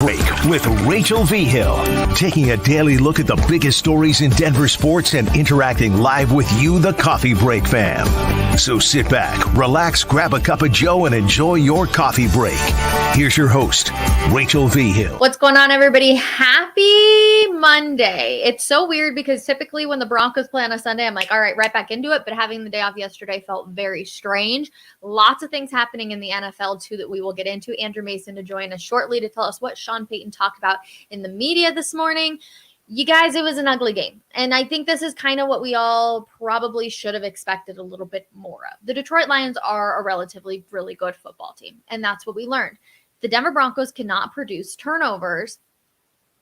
Break with Rachel Vigil, taking a daily look at the biggest stories in Denver sports and interacting live with you, the Coffee Break fam. So sit back, relax, grab a cup of joe, and enjoy your coffee break. Here's your host, Rachel Vigil. What's going on, everybody? Happy Monday. It's so weird because typically when the Broncos play on a Sunday, I'm like, all right, right back into it. But having the day off yesterday felt very strange. Lots of things happening in the NFL, too, that we will get into. Andrew Mason to join us shortly to tell us what Sean Payton talked about in the media this morning. You guys, it was an ugly game. And I think this is kind of what we all probably should have expected a little bit more of. The Detroit Lions are a relatively really good football team. And that's what we learned. The Denver Broncos cannot produce turnovers.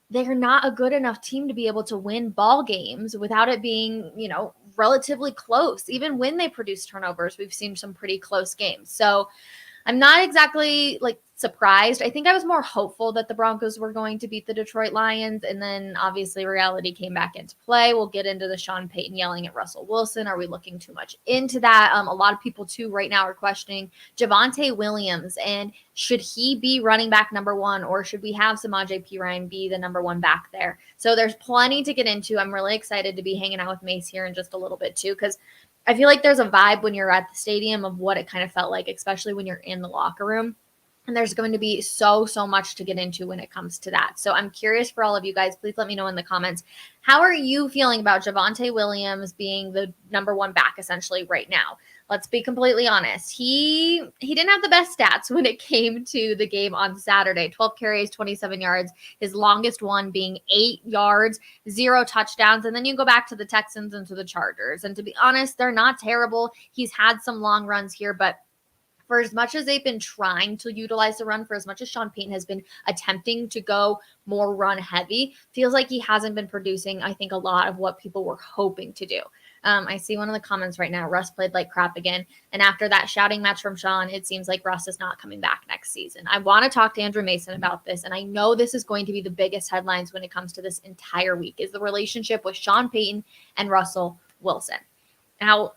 They're not a good enough team to be able to win ball games without it being, relatively close. Even when they produce turnovers, we've seen some pretty close games. So I'm not exactly surprised. I think I was more hopeful that the Broncos were going to beat the Detroit Lions. And then obviously reality came back into play. We'll get into the Sean Payton yelling at Russell Wilson. Are we looking too much into that? A lot of people too right now are questioning Javonte Williams and should he be running back number one, or should we have Samaje Perine be the number one back there? So there's plenty to get into. I'm really excited to be hanging out with Mace here in just a little bit too, because I feel like there's a vibe when you're at the stadium of what it kind of felt like, especially when you're in the locker room. And there's going to be so much to get into when it comes to that. So I'm curious for all of you guys. Please let me know in the comments. How are you feeling about Javonte Williams being the number one back essentially right now? Let's be completely honest. He didn't have the best stats when it came to the game on Saturday. 12 carries, 27 yards. His longest one being 8 yards, 0 touchdowns. And then you go back to the Texans and to the Chargers. And to be honest, they're not terrible. He's had some long runs here, but for as much as they've been trying to utilize the run, for as much as Sean Payton has been attempting to go more run heavy, feels like he hasn't been producing, I think, a lot of what people were hoping to do. I see one of the comments right now, Russ played like crap again. And after that shouting match from Sean, it seems like Russ is not coming back next season. I want to talk to Andrew Mason about this. And I know this is going to be the biggest headlines when it comes to this entire week, is the relationship with Sean Payton and Russell Wilson. Now,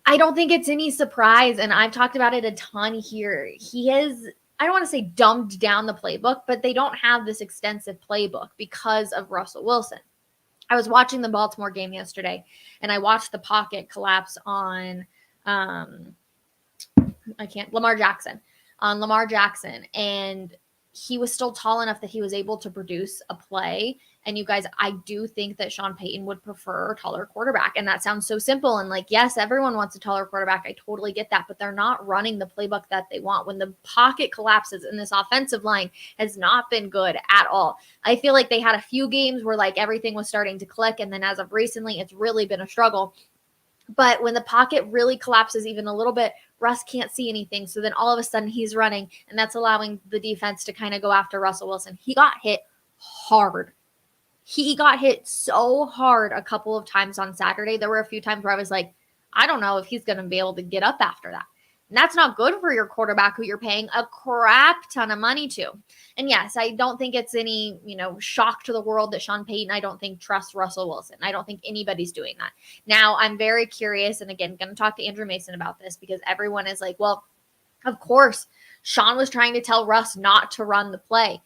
I don't think it's any surprise, and I've talked about it a ton here. He has, I don't want to say dumbed down the playbook, but they don't have this extensive playbook because of Russell Wilson. I was watching the Baltimore game yesterday, and I watched the pocket collapse on Lamar Jackson, and he was still tall enough that he was able to produce a play. And you guys, I do think that Sean Payton would prefer a taller quarterback. And that sounds so simple. And yes, everyone wants a taller quarterback. I totally get that. But they're not running the playbook that they want. When the pocket collapses and this offensive line has not been good at all. I feel like they had a few games where everything was starting to click. And then as of recently, it's really been a struggle. But when the pocket really collapses even a little bit, Russ can't see anything. So then all of a sudden he's running, and that's allowing the defense to kind of go after Russell Wilson. He got hit hard. He got hit so hard a couple of times on Saturday. There were a few times where I was like, I don't know if he's going to be able to get up after that. And that's not good for your quarterback who you're paying a crap ton of money to. And yes, I don't think it's any, shock to the world that Sean Payton, I don't think, trusts Russell Wilson. I don't think anybody's doing that. Now, I'm very curious, and again, going to talk to Andrew Mason about this, because everyone is like, well, of course, Sean was trying to tell Russ not to run the play.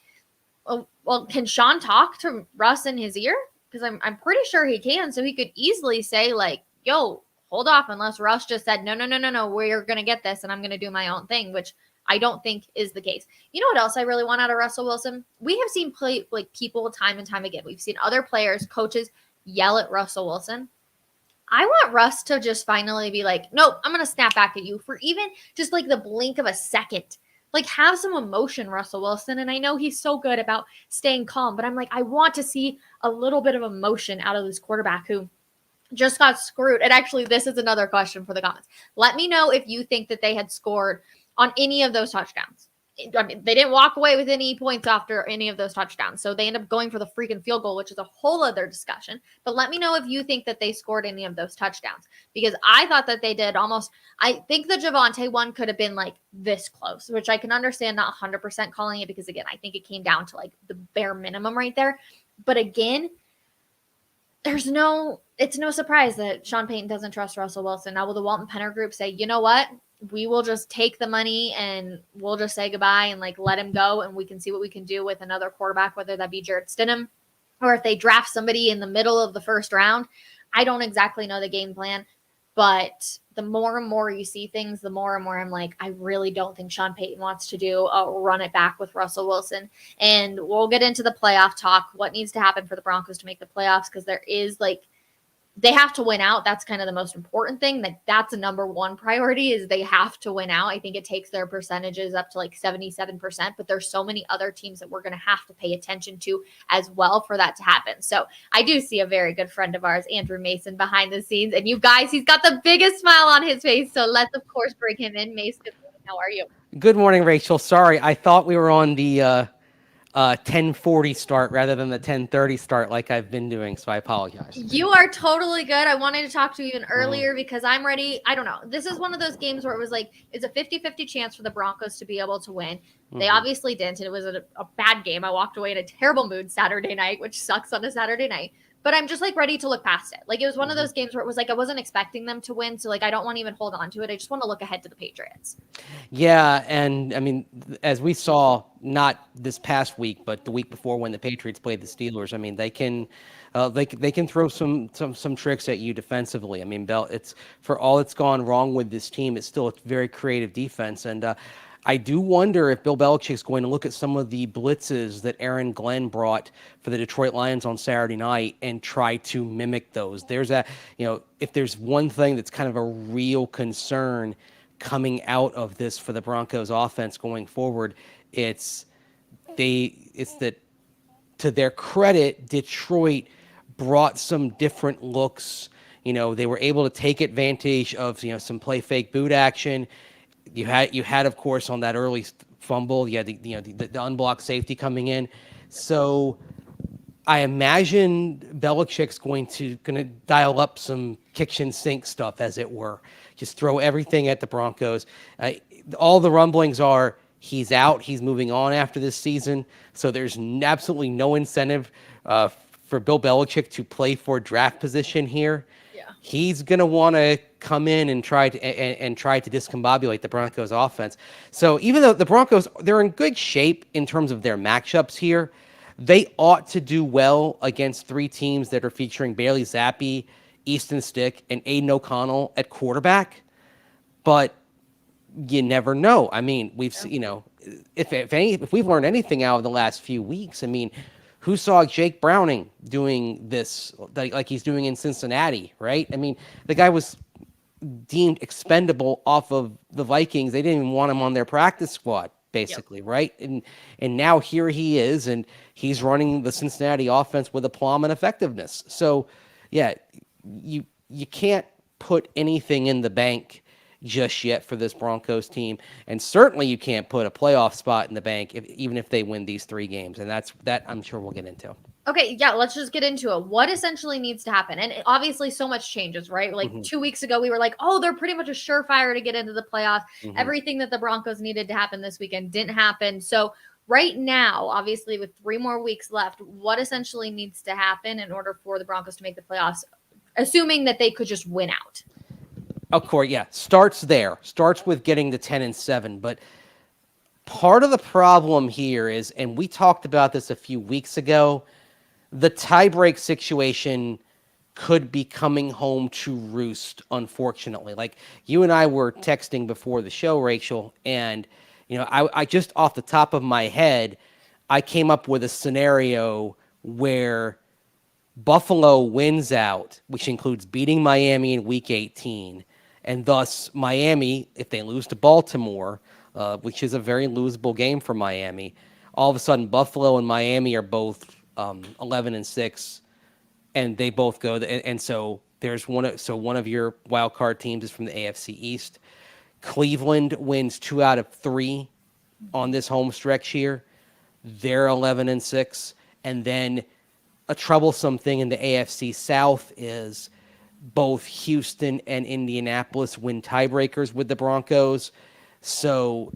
Well, can Sean talk to Russ in his ear? Because I'm pretty sure he can. So he could easily say yo, hold off, unless Russ just said, no, we're going to get this and I'm going to do my own thing, which I don't think is the case. You know what else I really want out of Russell Wilson? We have seen people time and time again. We've seen other players, coaches yell at Russell Wilson. I want Russ to just finally be like, nope, I'm going to snap back at you for even just the blink of a second. Have some emotion, Russell Wilson. And I know he's so good about staying calm, but I'm I want to see a little bit of emotion out of this quarterback who just got screwed. And actually, this is another question for the comments. Let me know if you think that they had scored on any of those touchdowns. I mean, they didn't walk away with any points after any of those touchdowns. So they end up going for the freaking field goal, which is a whole other discussion. But let me know if you think that they scored any of those touchdowns, because I thought that they did almost. I think the Javonte one could have been this close, which I can understand not 100% calling it, because again, I think it came down to the bare minimum right there. But again, it's no surprise that Sean Payton doesn't trust Russell Wilson. Now, will the Walton Penner group say, you know what? we will just take the money and we'll just say goodbye and like let him go, and we can see what we can do with another quarterback, whether that be Jarrett Stidham or if they draft somebody in the middle of the first round. I don't exactly know the game plan, but the more and more you see things, the more and more I'm like, I really don't think Sean Payton wants to do a run it back with Russell Wilson. And we'll get into the playoff talk, what needs to happen for the Broncos to make the playoffs, because there is like, they have to win out. That's kind of the most important thing. Like that's a number one priority, is they have to win out. I think it takes their percentages up to like 77%, but there's so many other teams that we're going to have to pay attention to as well for that to happen. So I do see a very good friend of ours, Andrew Mason, behind the scenes, and you guys, he's got the biggest smile on his face. So let's of course bring him in. Mason, good morning. How are you? Good morning, Rachel. Sorry, I thought we were on the 10:40 start rather than the 10:30 start like I've been doing, so I apologize. You are totally good. I wanted to talk to you even earlier because I'm ready. I don't know. This is one of those games where it was like, it's a 50-50 chance for the Broncos to be able to win. They obviously didn't, and it was a bad game. I walked away in a terrible mood Saturday night, which sucks on a Saturday night. But I'm just like ready to look past it. Like it was one of those games where it was like I wasn't expecting them to win, so like I don't want to even hold on to it. I just want to look ahead to the Patriots. Yeah, and I mean, as we saw, not this past week, but the week before when the Patriots played the Steelers, I mean, they can throw some tricks at you defensively. I mean, it's for all it's gone wrong with this team, it's still a very creative defense, and I do wonder if Bill Belichick's going to look at some of the blitzes that Aaron Glenn brought for the Detroit Lions on Saturday night and try to mimic those. If there's one thing that's kind of a real concern coming out of this for the Broncos offense going forward, it's that, to their credit, Detroit brought some different looks. They were able to take advantage of some play fake boot action. You had of course on that early fumble, you had the unblocked safety coming in. So I imagine Belichick's going to dial up some kitchen sink stuff, as it were. Just throw everything at the Broncos. All the rumblings are he's out, he's moving on after this season. So there's absolutely no incentive for Bill Belichick to play for draft position here. Yeah. He's going to want to come in and try to discombobulate the Broncos offense. So even though the Broncos, they're in good shape in terms of their matchups here, they ought to do well against three teams that are featuring Bailey Zappi, Easton Stick, and Aiden O'Connell at quarterback. But you never know. I mean, we've seen, if we've learned anything out of the last few weeks, I mean, who saw Jake Browning doing this like he's doing in Cincinnati, right? I mean, the guy was deemed expendable off of the Vikings. They didn't even want him on their practice squad, basically, right? And now here he is, and he's running the Cincinnati offense with aplomb and effectiveness. So, yeah, you can't put anything in the bank just yet for this Broncos team, and certainly you can't put a playoff spot in the bank even if they win these three games, and that I'm sure we'll get into. Okay, yeah, let's just get into it. What essentially needs to happen? And obviously so much changes, right? Like 2 weeks ago, we were like, oh, they're pretty much a surefire to get into the playoffs. Everything that the Broncos needed to happen this weekend didn't happen. So right now, obviously with 3 more weeks left, what essentially needs to happen in order for the Broncos to make the playoffs, assuming that they could just win out? Of course, yeah. Starts with getting to 10-7. But part of the problem here is, and we talked about this a few weeks ago, the tiebreak situation could be coming home to roost, unfortunately. Like you and I were texting before the show, Rachel, and I just off the top of my head, I came up with a scenario where Buffalo wins out, which includes beating Miami in Week 18, and thus Miami, if they lose to Baltimore, which is a very losable game for Miami, all of a sudden Buffalo and Miami are both 11-6, and they both go. And so there's one of your wild card teams is from the AFC East. Cleveland wins 2 out of 3 on this home stretch here. They're 11-6, and then a troublesome thing in the AFC South is both Houston and Indianapolis win tiebreakers with the Broncos. So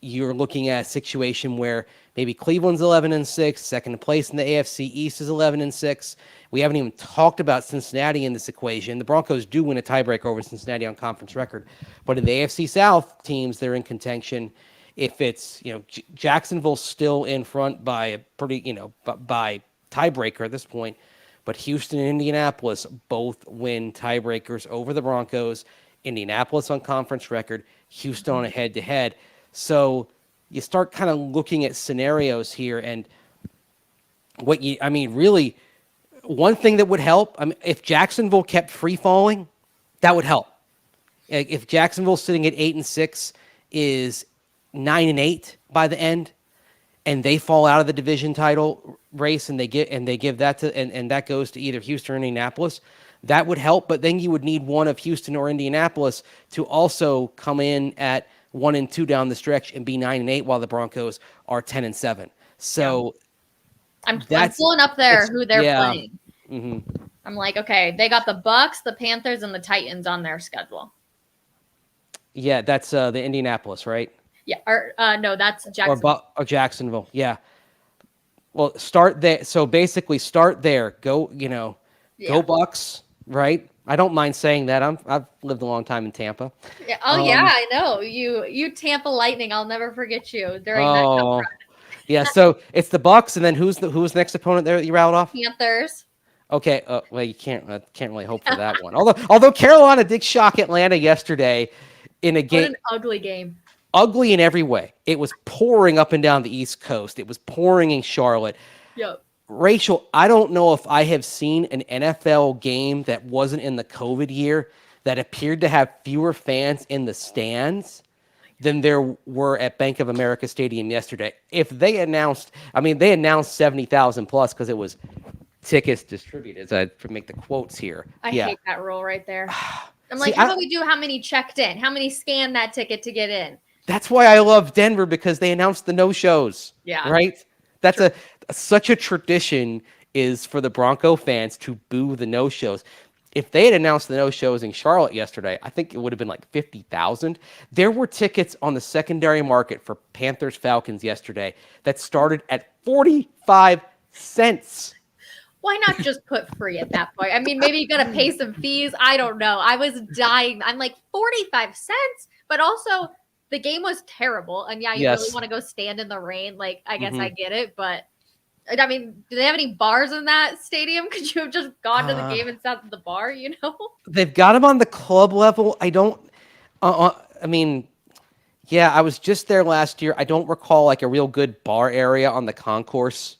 you're looking at a situation where maybe Cleveland's 11-6, second place in the AFC East is 11-6. We haven't even talked about Cincinnati in this equation. The Broncos do win a tiebreaker over Cincinnati on conference record, but in the AFC South teams, they're in contention. If it's, Jacksonville's still in front by a pretty, by tiebreaker at this point, but Houston and Indianapolis both win tiebreakers over the Broncos. Indianapolis on conference record, Houston on a head-to-head. So you start kind of looking at scenarios here, and really, one thing that would help, if Jacksonville kept free falling, that would help. If Jacksonville sitting at 8-6 is 9-8 by the end, and they fall out of the division title race, and they give that to, and that goes to either Houston or Indianapolis, that would help. But then you would need one of Houston or Indianapolis to also come in at 1-2 down the stretch and be 9-8, while the Broncos are 10-7. So I'm pulling up there who they're playing. Mm-hmm. I'm like, okay, they got the Bucks, the Panthers, and the Titans on their schedule. Yeah, that's the Indianapolis, right? Yeah, or no, that's Jacksonville. Or Jacksonville, yeah. Well, start there. So basically, start there. Go, go Bucks, right? I don't mind saying that. I've lived a long time in Tampa. Yeah. Oh yeah, I know you Tampa Lightning. I'll never forget you during that cup run. Yeah. So it's the Bucks, and then who's the next opponent there that you rattled off? Panthers. Okay. Well, you can't really hope for that one. Although Carolina did shock Atlanta yesterday in a game. What an ugly game. Ugly in every way. It was pouring up and down the East Coast. It was pouring in Charlotte. Yep. Rachel, I don't know if I have seen an NFL game that wasn't in the COVID year that appeared to have fewer fans in the stands than there were at Bank of America Stadium yesterday. If they announced 70,000 plus because it was tickets distributed. I make the quotes here. I hate that rule right there. I'm like, how about we do how many checked in? How many scanned that ticket to get in? That's why I love Denver, because they announced the no-shows. Yeah. Right? That's such a tradition is for the Bronco fans to boo the no-shows. If they had announced the no-shows in Charlotte yesterday, I think it would have been like 50,000. There were tickets on the secondary market for Panthers-Falcons yesterday that started at 45 cents. Why not just put free at that point? I mean, maybe you got to pay some fees. I don't know. I was dying. I'm like, 45 cents? But also, the game was terrible. And yeah, you really want to go stand in the rain. Like, I guess I get it. But, I mean, do they have any bars in that stadium? Could you have just gone to the game and sat at the bar, They've got them on the club level. I don't, yeah, I was just there last year. I don't recall like a real good bar area on the concourse.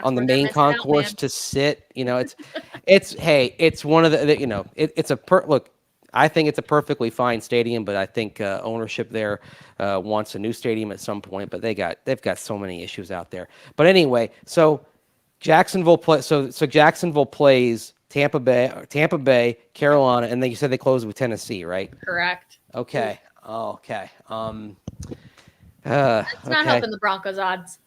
On the main concourse to sit, it's one of the, it's a look. I think it's a perfectly fine stadium, but I think ownership there wants a new stadium at some point. But they've got so many issues out there. But anyway, so Jacksonville Jacksonville plays Tampa Bay, Carolina, and then you said they close with Tennessee, right? Correct. Okay. Okay. It's not helping the Broncos' odds.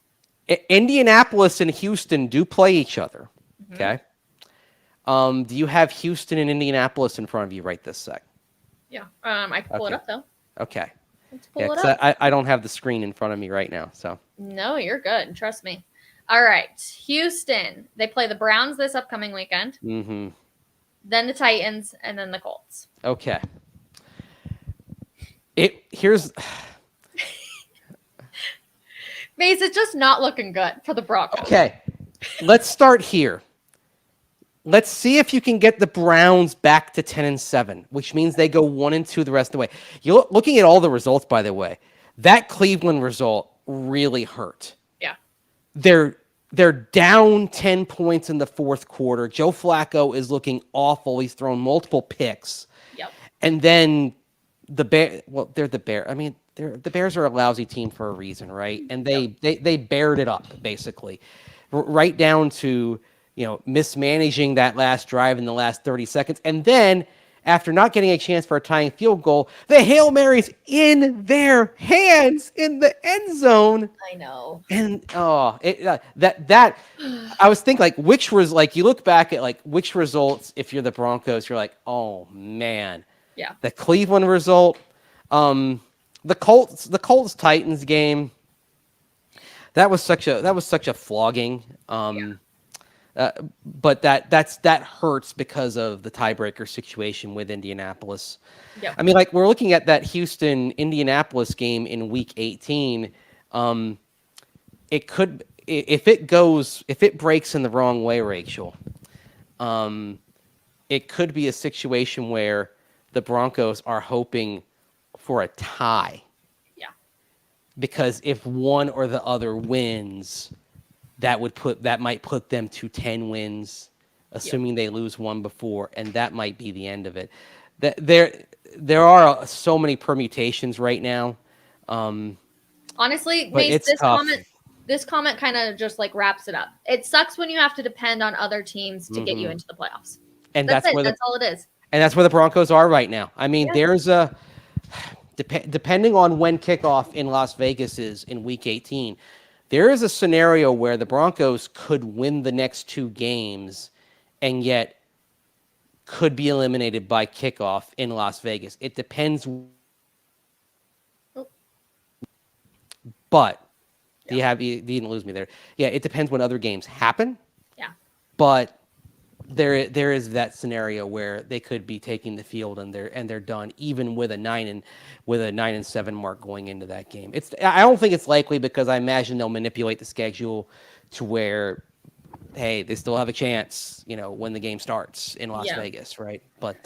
Indianapolis and Houston do play each other. Okay. Do you have Houston and Indianapolis in front of you right this sec? Yeah. I can pull it up though. Okay. Let's pull it up. I don't have the screen in front of me right now. So. No, you're good. Trust me. All right. Houston. They play the Browns this upcoming weekend. Mm-hmm. Then the Titans and then the Colts. Okay. Here's. Mace, it's just not looking good for the Broncos. Okay, let's start here. Let's see if you can get the Browns back to 10-7, which means they go 1-2 the rest of the way. You're looking at all the results, by the way. That Cleveland result really hurt. Yeah. They're down 10 points in the fourth quarter. Joe Flacco is looking awful. He's thrown multiple picks. Yep. And then they're the Bears. I mean, the Bears are a lousy team for a reason, right? And they bared it up, basically. Right down to, mismanaging that last drive in the last 30 seconds. And then, after not getting a chance for a tying field goal, the Hail Mary's in their hands in the end zone. I know. And, I was thinking, like, which was, like, you look back at, like, which results, if you're the Broncos, you're like, oh, man. Yeah. The Cleveland result, The Colts Titans game. That was such a flogging. But that hurts because of the tiebreaker situation with Indianapolis. Yep. I mean, like we're looking at that Houston Indianapolis game in Week 18. It could if it breaks in the wrong way, Rachel. It could be a situation where the Broncos are hoping for a tie. Yeah. Because if one or the other wins, that might put them to 10 wins, assuming they lose one before, and that might be the end of it. There are so many permutations right now. Honestly, but Mace, it's tough. This comment kind of just like wraps it up. It sucks when you have to depend on other teams to get you into the playoffs. And that's all it is. And that's where the Broncos are right now. I mean, there's a depending on when kickoff in Las Vegas is in Week 18, there is a scenario where the Broncos could win the next 2 games and yet could be eliminated by kickoff in Las Vegas. It depends. But you didn't lose me there. Yeah, it depends when other games happen. Yeah. But there is that scenario where they could be taking the field and they're done, even with a 9-7 mark going into that game. I don't think it's likely because I imagine they'll manipulate the schedule to where, hey, they still have a chance, when the game starts in Las Vegas, right? But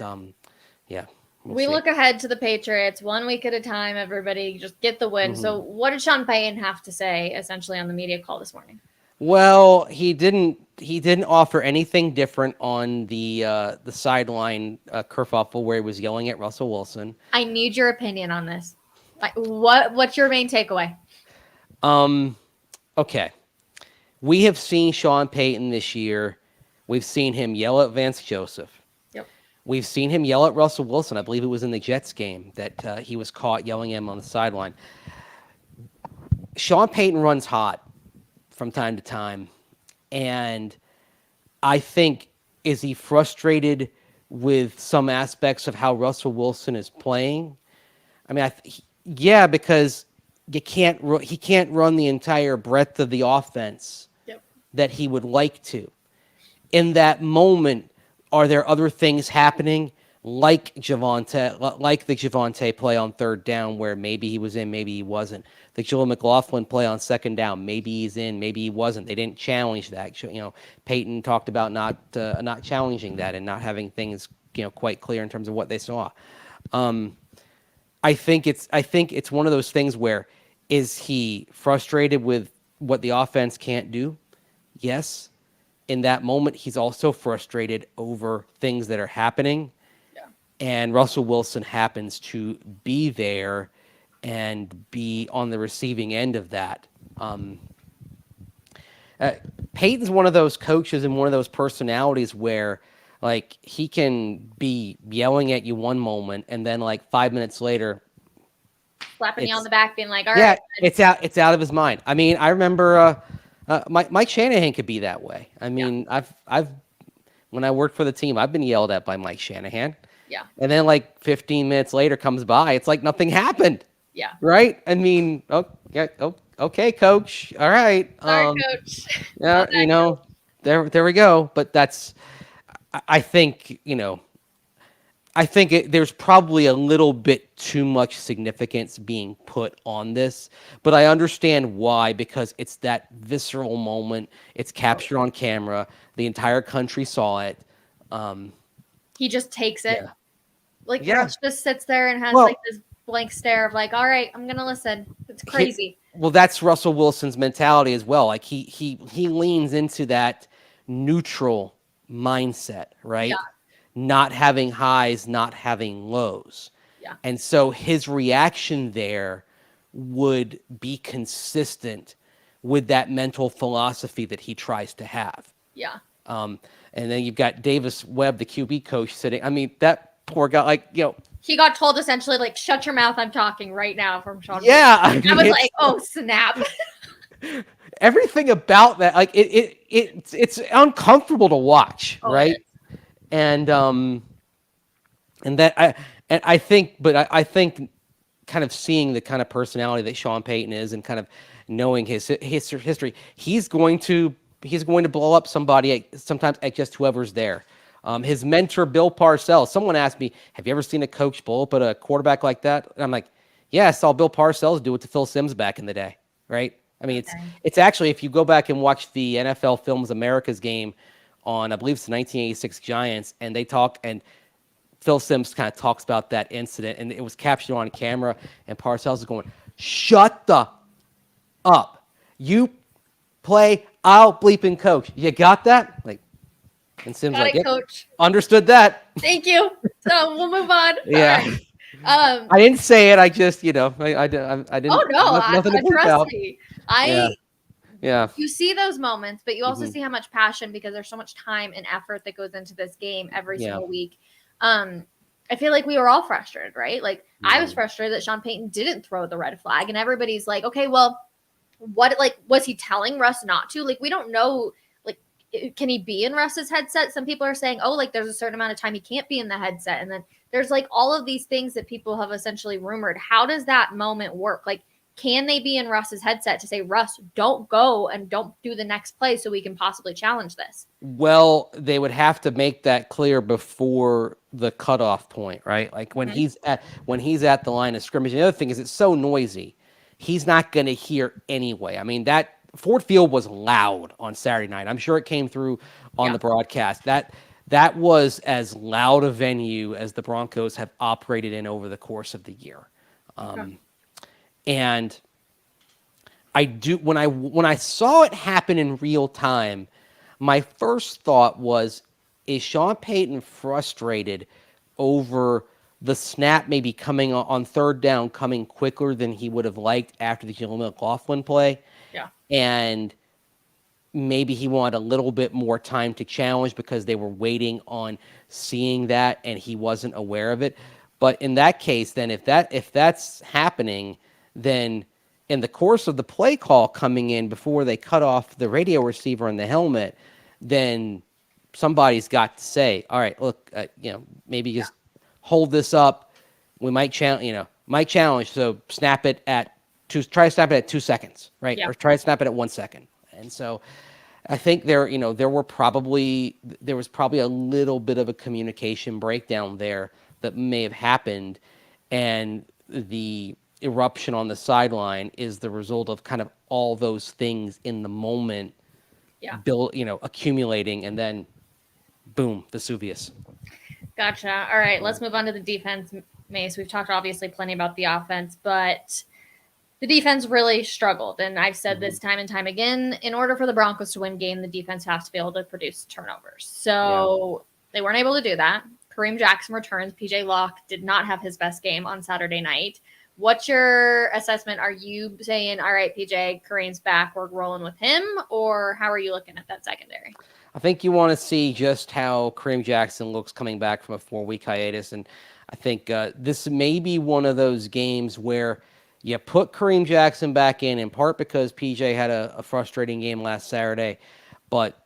yeah. We look ahead to the Patriots 1 week at a time. Everybody just get the win. So what did Sean Payton have to say essentially on the media call this morning? Well, he didn't offer anything different on the sideline kerfuffle where he was yelling at Russell Wilson. I need your opinion on this. What's your main takeaway? Okay. We have seen Sean Payton this year. We've seen him yell at Vance Joseph. Yep. We've seen him yell at Russell Wilson. I believe it was in the Jets game that he was caught yelling at him on the sideline. Sean Payton runs hot from time to time. And I think, is he frustrated with some aspects of how Russell Wilson is playing? I mean, because he can't run the entire breadth of the offense that he would like to. In that moment, are there other things happening like the Javonte play on third down where maybe he was in, maybe he wasn't? The Joel McLaughlin play on second down, maybe he's in, maybe he wasn't. They didn't challenge that. Peyton talked about not challenging that and not having things quite clear in terms of what they saw. I think it's one of those things where, is he frustrated with what the offense can't do? Yes. In that moment, he's also frustrated over things that are happening. Yeah. And Russell Wilson happens to be there and be on the receiving end of that. Peyton's one of those coaches and one of those personalities where, like, he can be yelling at you one moment and then, like, 5 minutes later, slapping you on the back, being like, "All yeah, right." Yeah, it's out of his mind. I mean, I remember Mike Shanahan could be that way. I mean, I've when I worked for the team, I've been yelled at by Mike Shanahan. Yeah. And then like 15 minutes later comes by, it's like nothing happened. Yeah. Right? I mean, okay, coach. All right. Sorry, coach. Yeah, there we go. But I think, there's probably a little bit too much significance being put on this, but I understand why, because it's that visceral moment. It's captured on camera. The entire country saw it. He just takes it. Yeah. Just sits there and has this blank stare of like, all right, I'm going to listen. It's crazy. That's Russell Wilson's mentality as well. Like he leans into that neutral mindset, right? Yeah. Not having highs, not having lows. Yeah. And so his reaction there would be consistent with that mental philosophy that he tries to have. Yeah. And then you've got Davis Webb, the QB coach, sitting. I mean, that poor guy, he got told essentially, like, shut your mouth, I'm talking right now, from Sean. Yeah. I was like, oh, snap. Everything about that, like, it's uncomfortable to watch, right? I think kind of seeing the kind of personality that Sean Payton is, and kind of knowing his history, he's going to blow up somebody sometimes at just whoever's there. His mentor, Bill Parcells. Someone asked me, "Have you ever seen a coach blow up at a quarterback like that?" And I'm like, "Yeah, I saw Bill Parcells do it to Phil Simms back in the day." Right? I mean, it's actually, if you go back and watch the NFL Films America's game on, I believe it's the 1986 Giants, and they talk, and Phil Simms kind of talks about that incident, and it was captured on camera, and Parcells is going, "Shut the up. You play, I'll bleeping coach. You got that?" Like, and Simms Got like, it, "Yep, coach. understood that." Thank you. So we'll move on. Yeah. All right. I didn't say it. I just, I didn't. Oh no, nothing to I bleep trust out. me. Yeah. You see those moments, but you also Mhm. see how much passion, because there's so much time and effort that goes into this game every Yeah. single week. I feel like we were all frustrated, right? Like I was Mhm. frustrated that Sean Payton didn't throw the red flag, and everybody's like, okay, well, what, like, was he telling Russ not to? Like, we don't know. Like, can he be in Russ's headset? Some people are saying, oh, like there's a certain amount of time he can't be in the headset, and then there's like all of these things that people have essentially rumored. How does that moment work? Like, can they be in Russ's headset to say, Russ, don't go and don't do the next play so we can possibly challenge this? Well, they would have to make that clear before the cutoff point, right? Like when he's at the line of scrimmage. The other thing is, it's so noisy, he's not going to hear anyway. I mean, that Ford Field was loud on Saturday night. I'm sure it came through on the broadcast. That was as loud a venue as the Broncos have operated in over the course of the year. And when I saw it happen in real time, my first thought was, is Sean Payton frustrated over the snap maybe coming on third down, coming quicker than he would have liked after the Jaleel McLaughlin play? Yeah. And maybe he wanted a little bit more time to challenge because they were waiting on seeing that and he wasn't aware of it. But in that case, then if that's happening, then in the course of the play call coming in before they cut off the radio receiver in the helmet, then somebody's got to say, all right, look, maybe just hold this up. We might challenge. So snap it at try to snap it at 2 seconds, right? Yeah. Or try to snap it at 1 second. And so I think there was probably a little bit of a communication breakdown there that may have happened, and the eruption on the sideline is the result of kind of all those things in the moment, accumulating, and then boom, Vesuvius. Gotcha. All right, let's move on to the defense, Mace. We've talked obviously plenty about the offense, but the defense really struggled. And I've said this time and time again, in order for the Broncos to win game, the defense has to be able to produce turnovers. So they weren't able to do that. Kareem Jackson returns. PJ Locke did not have his best game on Saturday night. What's your assessment? Are you saying, all right, PJ, Kareem's back, we're rolling with him? Or how are you looking at that secondary? I think you want to see just how Kareem Jackson looks coming back from a 4-week hiatus. And I think this may be one of those games where you put Kareem Jackson back in part because PJ had a frustrating game last Saturday, but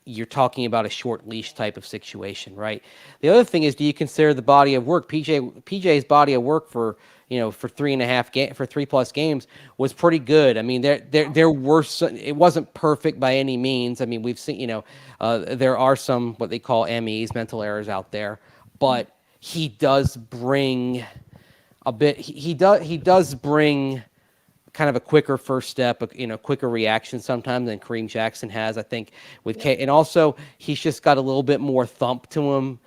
you're talking about a short leash type of situation, right? The other thing is, do you consider the body of work? PJ's body of work for 3+ games was pretty good. I mean, there were some, it wasn't perfect by any means. I mean, we've seen, there are some what they call MEs, mental errors out there, but he does bring a bit. He does bring kind of a quicker first step, quicker reaction sometimes than Kareem Jackson has, I think, with K. And also, he's just got a little bit more thump to him,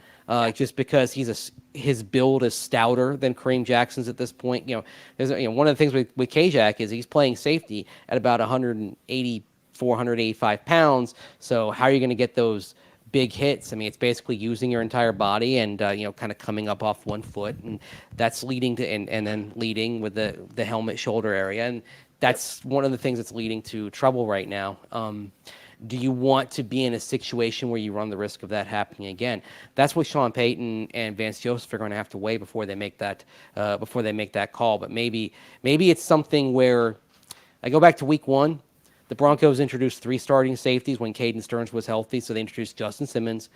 just because his build is stouter than Kareem Jackson's at this point. There's one of the things with K-Jack is he's playing safety at about 184, 185 pounds. So how are you going to get those big hits? I mean, it's basically using your entire body and kind of coming up off one foot, and that's leading to and then leading with the helmet shoulder area, and that's one of the things that's leading to trouble right now. Do you want to be in a situation where you run the risk of that happening again? That's what Sean Payton and Vance Joseph are going to have to weigh before they make that call. But maybe it's something where I go back to week 1. The Broncos introduced 3 starting safeties when Caden Stearns was healthy, so they introduced Justin Simmons,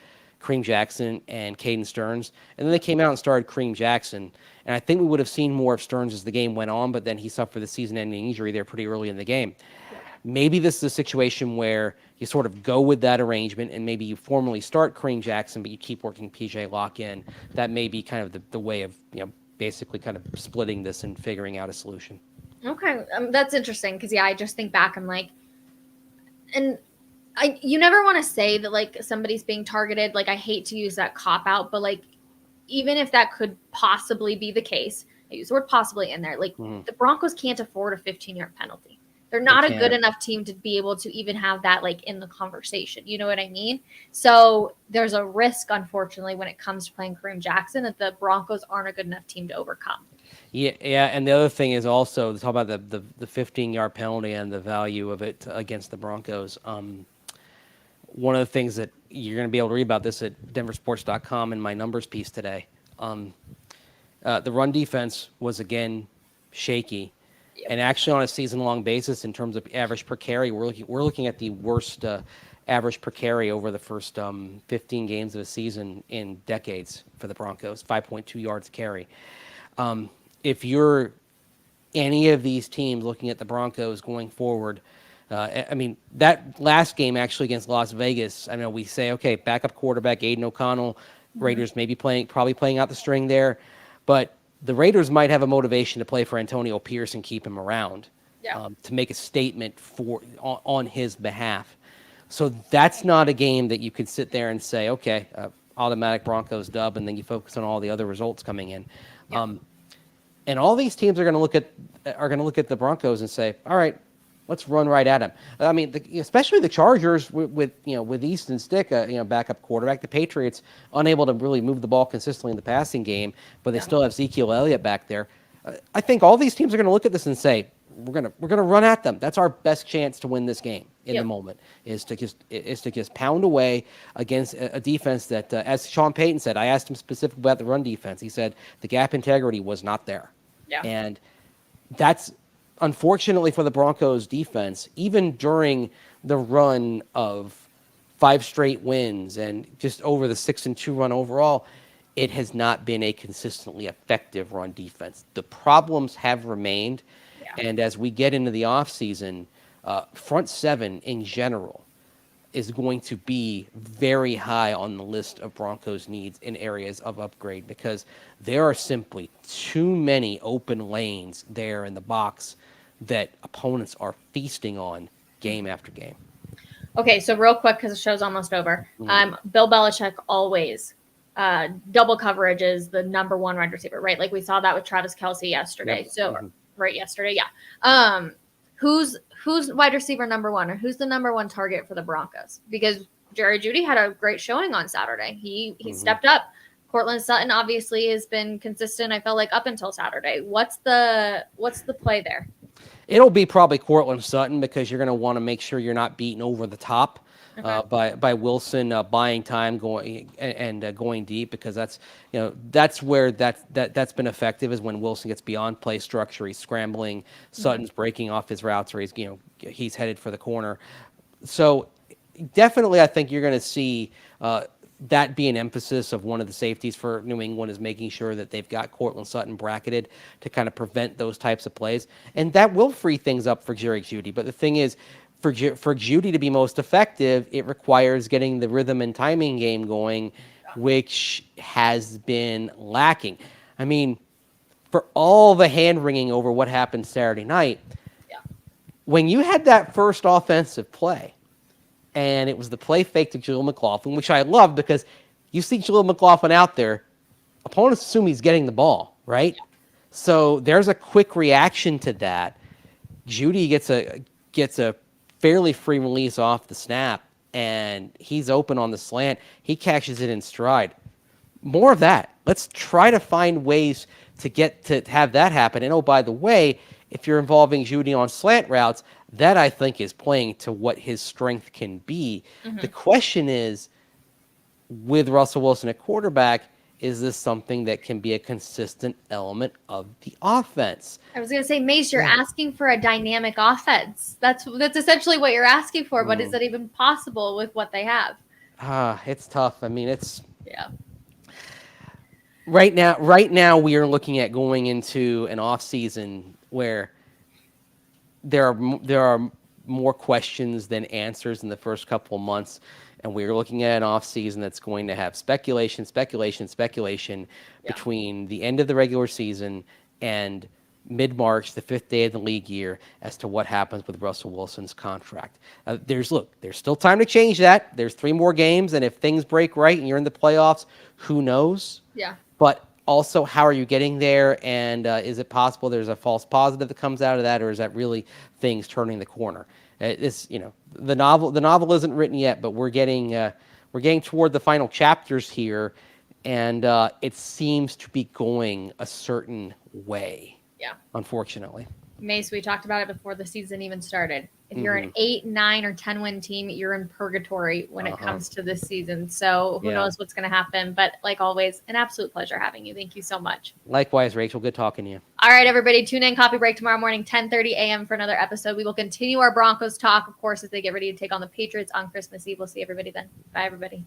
Kareem Jackson and Caden Stearns, and then they came out and started Kareem Jackson. And I think we would have seen more of Stearns as the game went on, but then he suffered the season-ending injury there pretty early in the game. Maybe this is a situation where you sort of go with that arrangement and maybe you formally start Kareem Jackson, but you keep working PJ Locke in. That may be kind of the way of, basically kind of splitting this and figuring out a solution. Okay. That's interesting because, I just think back. I'm like, and you never want to say that, like, somebody's being targeted. Like, I hate to use that cop-out, but, like, even if that could possibly be the case, I use the word possibly in there, like, the Broncos can't afford a 15-yard penalty. They're not a good enough team to be able to even have that, like, in the conversation. You know what I mean? So there's a risk, unfortunately, when it comes to playing Kareem Jackson, that the Broncos aren't a good enough team to overcome. Yeah, and the other thing is also to talk about the 15-yard penalty and the value of it against the Broncos. One of the things that you're going to be able to read about this at denversports.com in my numbers piece today. The run defense was, again, shaky. Yep. And actually on a season-long basis in terms of average per carry, we're looking at the worst average per carry over the first 15 games of the season in decades for the Broncos, 5.2 yards carry. If you're any of these teams looking at the Broncos going forward, that last game actually against Las Vegas, I know we say, okay, backup quarterback Aiden O'Connell, Raiders maybe probably playing out the string there, but the Raiders might have a motivation to play for Antonio Pierce and keep him around to make a statement on his behalf. So that's not a game that you could sit there and say, okay, automatic Broncos dub, and then you focus on all the other results coming in. Yeah. And all these teams are going to look at the Broncos and say, all right, let's run right at them. I mean, especially the Chargers with Easton Stick, backup quarterback. The Patriots unable to really move the ball consistently in the passing game, but they still have Ezekiel Elliott back there. I think all these teams are going to look at this and say, we're gonna run at them. That's our best chance to win this game in the moment. Is to just pound away against a defense that, as Sean Payton said, I asked him specifically about the run defense. He said the gap integrity was not there, and that's. Unfortunately for the Broncos defense, even during the run of 5 straight wins and just over the 6-2 run overall, it has not been a consistently effective run defense. The problems have remained, and as we get into the offseason, front seven in general is going to be very high on the list of Broncos needs in areas of upgrade because there are simply too many open lanes there in the box that opponents are feasting on game after game. Okay, so real quick, because the show's almost over. Bill Belichick always double coverage is the number one wide receiver, right? Like we saw that with Travis Kelce yesterday. Yesterday, yeah. Who's wide receiver number one, or who's the number one target for the Broncos? Because Jerry Jeudy had a great showing on Saturday. He stepped up. Courtland Sutton obviously has been consistent, I felt like, up until Saturday. What's the play there? It'll be probably Courtland Sutton because you're going to want to make sure you're not beaten over the top by Wilson buying time going deep, because that's where that's been effective, is when Wilson gets beyond play structure, he's scrambling, Sutton's breaking off his routes, or he's headed for the corner. So definitely, I think you're going to see that be an emphasis of one of the safeties for New England, is making sure that they've got Courtland Sutton bracketed to kind of prevent those types of plays. And that will free things up for Jerry Jeudy. But the thing is, for Jeudy to be most effective, it requires getting the rhythm and timing game going, which has been lacking. I mean, for all the hand-wringing over what happened Saturday night, when you had that first offensive play, and it was the play fake to Jaleel McLaughlin, which I love because you see Jaleel McLaughlin out there, opponents assume he's getting the ball, right? So there's a quick reaction to that. Jeudy gets a fairly free release off the snap, and he's open on the slant. He catches it in stride. More of that. Let's try to find ways to have that happen. And oh, by the way, if you're involving Jeudy on slant routes, that I think is playing to what his strength can be. The question is, with Russell Wilson at quarterback, is this something that can be a consistent element of the offense? I was going to say, Mace, you're asking for a dynamic offense. That's essentially what you're asking for, but is that even possible with what they have? It's tough. I mean, it's Yeah. right now we are looking at going into an off season where there are more questions than answers in the first couple of months, and we're looking at an off season that's going to have speculation between the end of the regular season and mid-March, the 5th day of the league year, as to what happens with Russell Wilson's contract. There's still time to change that. There's 3 more games, and if things break right and you're in the playoffs, who knows? Yeah. But also, how are you getting there? And is it possible there's a false positive that comes out of that, or is that really things turning the corner? It's the novel isn't written yet, but we're getting toward the final chapters here, and it seems to be going a certain way. Yeah. Unfortunately. Mace, we talked about it before the season even started. If you're an 8, 9, or 10 win team, you're in purgatory when it comes to this season. So who knows what's going to happen? But like always, an absolute pleasure having you. Thank you so much. Likewise, Rachel. Good talking to you. All right, everybody. Tune in Coffee Break tomorrow morning, 10:30 a.m. for another episode. We will continue our Broncos talk, of course, as they get ready to take on the Patriots on Christmas Eve. We'll see everybody then. Bye, everybody.